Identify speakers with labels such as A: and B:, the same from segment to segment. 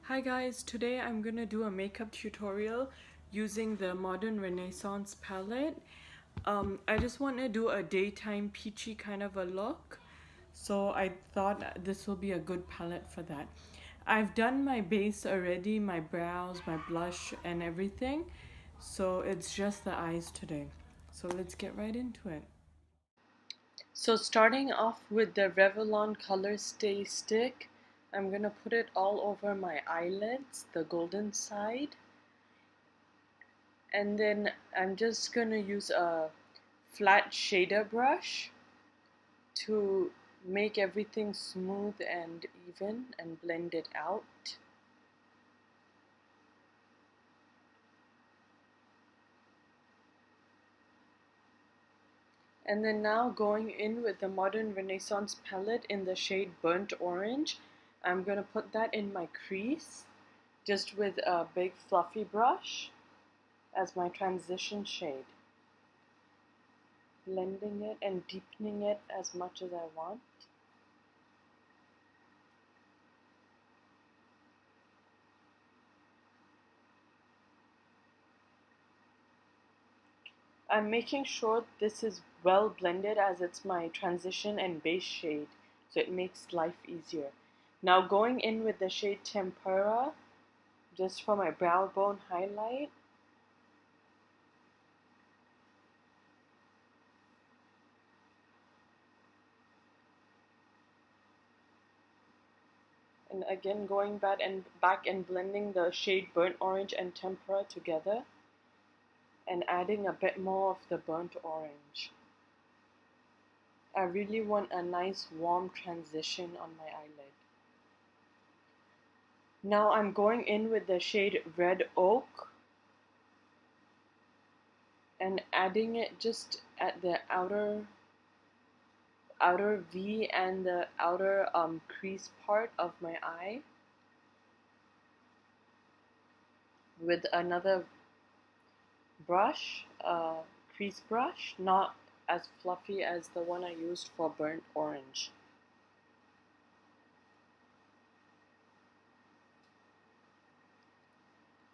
A: Hi guys, today I'm gonna do a makeup tutorial using the Modern Renaissance palette. I just want to do a daytime peachy kind of a look, so I thought this will be a good palette for that. I've done my base already, my brows, my blush and everything, so it's just the eyes today. So let's get right into it. So starting off with the Revlon Color Stay Stick, I'm going to put it all over my eyelids, the golden side. And then I'm just going to use a flat shader brush to make everything smooth and even and blend it out. And then now going in with the Modern Renaissance palette in the shade Burnt Orange, I'm going to put that in my crease just with a big fluffy brush as my transition shade, blending it and deepening it as much as I want. I'm making sure this is well blended as it's my transition and base shade, so it makes life easier. Now going in with the shade Tempera, just for my brow bone highlight. And again going back and blending the shade Burnt Orange and Tempera together and adding a bit more of the burnt orange. I really want a nice warm transition on my eyelid. Now I'm going in with the shade Red Oak and adding it just at the outer V and the outer crease part of my eye with another brush, crease brush, not as fluffy as the one I used for burnt orange.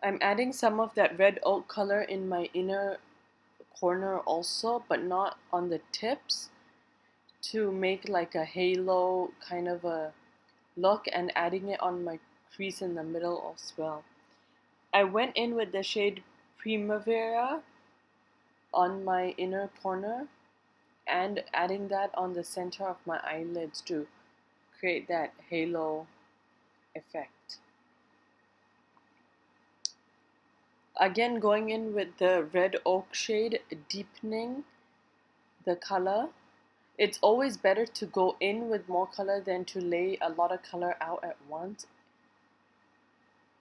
A: I'm adding some of that red oak color in my inner corner also, but not on the tips, to make like a halo kind of a look, and adding it on my crease in the middle as well. I went in with the shade Primavera on my inner corner and adding that on the center of my eyelids to create that halo effect. Again, going in with the red oak shade, deepening the color. It's always better to go in with more color than to lay a lot of color out at once.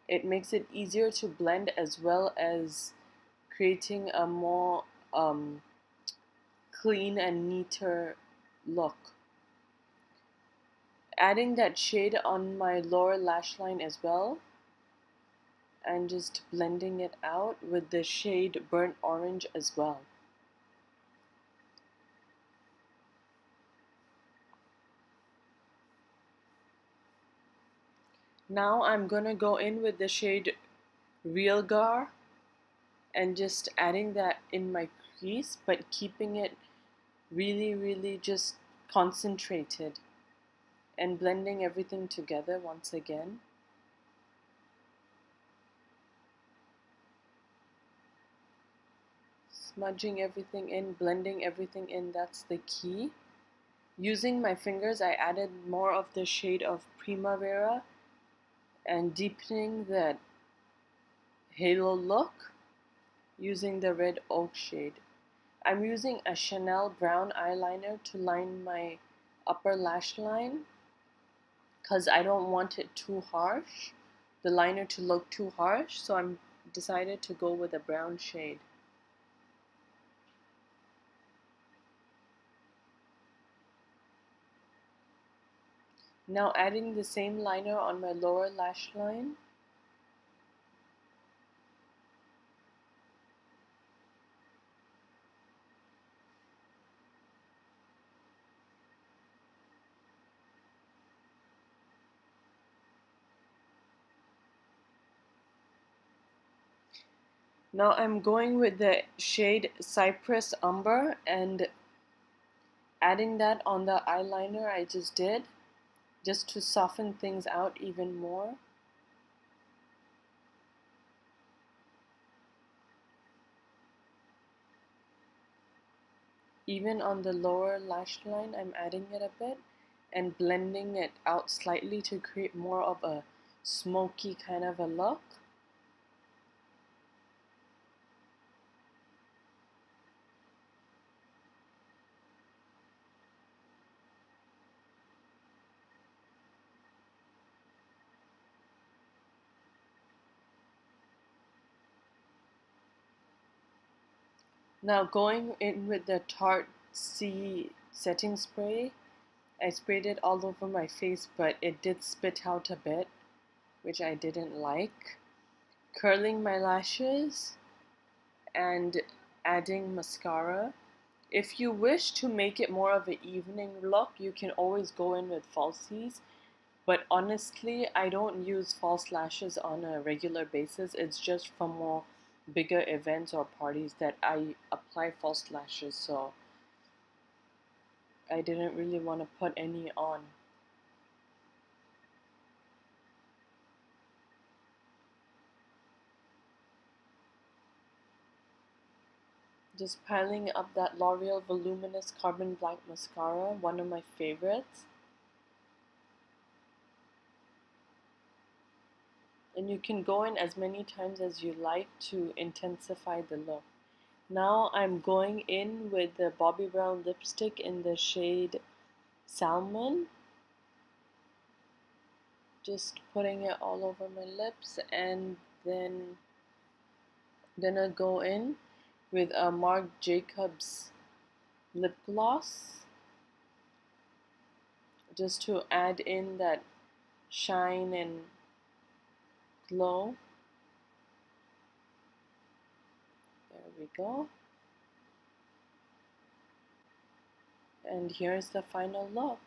A: It makes it easier to blend as well as creating a more clean and neater look. Adding that shade on my lower lash line as well, and just blending it out with the shade Burnt Orange as well. Now I'm gonna go in with the shade Real Gar and just adding that in my crease, but keeping it really just concentrated and blending everything together once again. Smudging everything in, blending everything in, that's the key. Using my fingers, I added more of the shade of Primavera and deepening that halo look using the red oak shade. I'm using a Chanel brown eyeliner to line my upper lash line because I don't want it too harsh, the liner to look too harsh, so I'm decided to go with a brown shade. Now adding the same liner on my lower lash line. Now I'm going with the shade Cypress Umber and adding that on the eyeliner I just did, just to soften things out even more. Even on the lower lash line, I'm adding it a bit and blending it out slightly to create more of a smoky kind of a look. Now going in with the Tarte C setting spray, I sprayed it all over my face, but it did spit out a bit, which I didn't like. Curling my lashes and adding mascara. If you wish to make it more of an evening look, you can always go in with falsies. But honestly, I don't use false lashes on a regular basis. It's just for more bigger events or parties that I apply false lashes, so I didn't really want to put any on. Just piling up that L'Oreal Voluminous Carbon Black Mascara, one of my favorites. And you can go in as many times as you like to intensify the look. Now I'm going in with the Bobbi Brown lipstick in the shade Salmon. Just putting it all over my lips, and then gonna go in with a Marc Jacobs lip gloss just to add in that shine and glow. There we go. And here's the final look.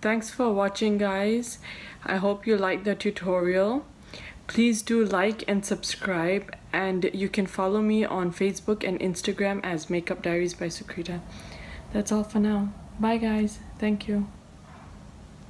A: Thanks for watching, guys. I hope you liked the tutorial. Please do like and subscribe, and you can follow me on Facebook and Instagram as Makeup Diaries by Sukrita. That's all for now. Bye guys. Thank you.